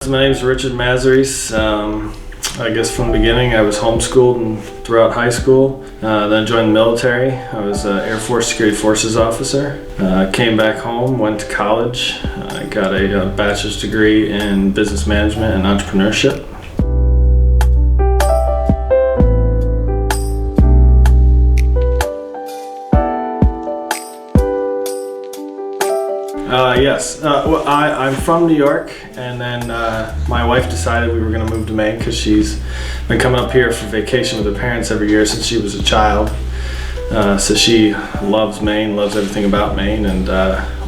My name is Rich Mazzarese. I guess from the beginning I was homeschooled and throughout high school. Then joined the military. I was an Airforce Security Forces officer. Came back home, went to college. I got a bachelor's degree in business management and entrepreneurship. Yes. Well, I'm from New York, and then my wife decided we were going to move to Maine because she's been coming up here for vacation with her parents every year since she was a child. So she loves Maine, loves everything about Maine, and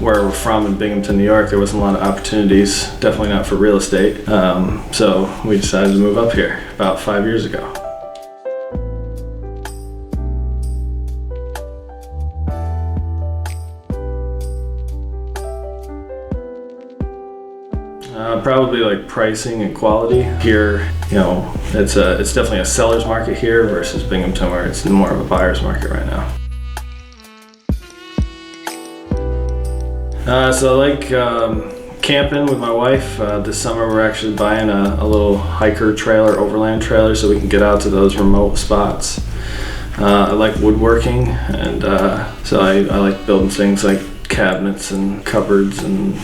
where we're from in Binghamton, New York, there wasn't a lot of opportunities, definitely not for real estate. So we decided to move up here about 5 years ago. Probably like pricing and quality. Here, it's definitely a seller's market here versus Binghamton, where it's more of a buyer's market right now. So I like camping with my wife. This summer we're actually buying a little hiker trailer, overland trailer, so we can get out to those remote spots. I like woodworking, and so I like building things like cabinets and cupboards and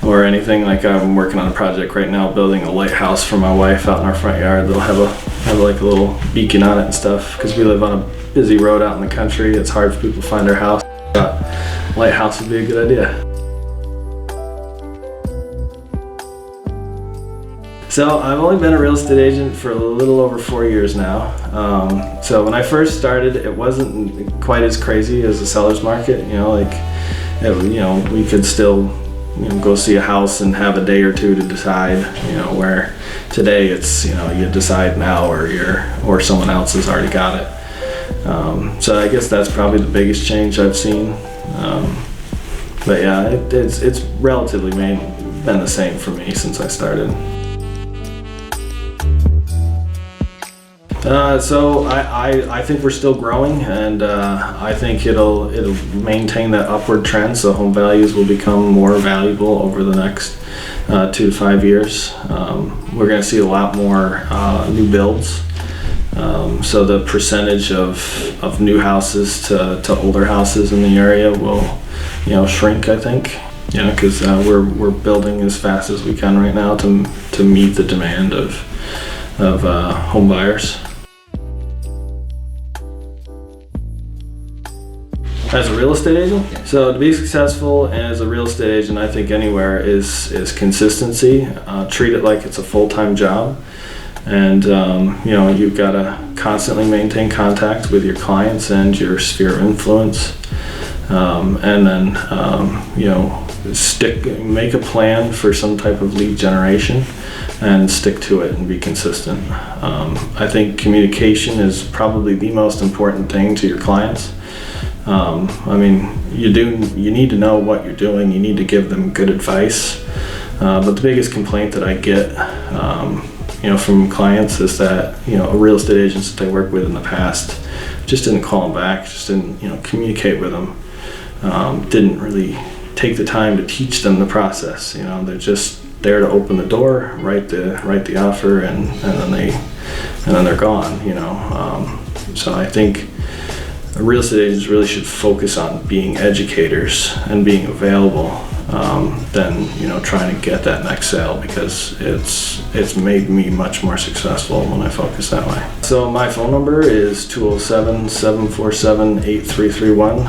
or anything. Like I'm working on a project right now building a lighthouse for my wife out in our front yard. They'll have like a little beacon on it and stuff because we live on a busy road out in the country. It's hard for people to find our house. But lighthouse would be a good idea. So I've only been a real estate agent for a little over 4 years now. So when I first started, it wasn't quite as crazy as the seller's market. We could still go see a house and have a day or two to decide, where today it's you decide now or someone else has already got it. So I guess that's probably the biggest change I've seen. But yeah, it's relatively been the same for me since I started. So I think we're still growing, and I think it'll maintain that upward trend. So home values will become more valuable over the next 2 to 5 years. We're going to see a lot more new builds. So the percentage of new houses to older houses in the area will shrink, I think. Because we're building as fast as we can right now to meet the demand of home buyers. As a real estate agent? So to be successful as a real estate agent, I think anywhere is consistency. Treat it like it's a full-time job. And you've got to constantly maintain contact with your clients and your sphere of influence. And then make a plan for some type of lead generation and stick to it and be consistent. I think communication is probably the most important thing to your clients. You need to know what you're doing. You need to give them good advice. But the biggest complaint that I get, from clients is that, a real estate agents that they work with in the past just didn't call them back, just didn't, communicate with them, didn't really take the time to teach them the process. They're just there to open the door, write the offer, and then they're gone. So I think real estate agents really should focus on being educators and being available than trying to get that next sale, because it's made me much more successful when I focus that way. So my phone number is 207-747-8331.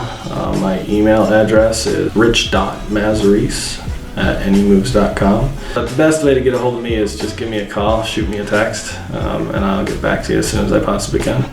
My email address is rich.mazzarese@anymoves.com. But the best way to get a hold of me is just give me a call, shoot me a text, and I'll get back to you as soon as I possibly can.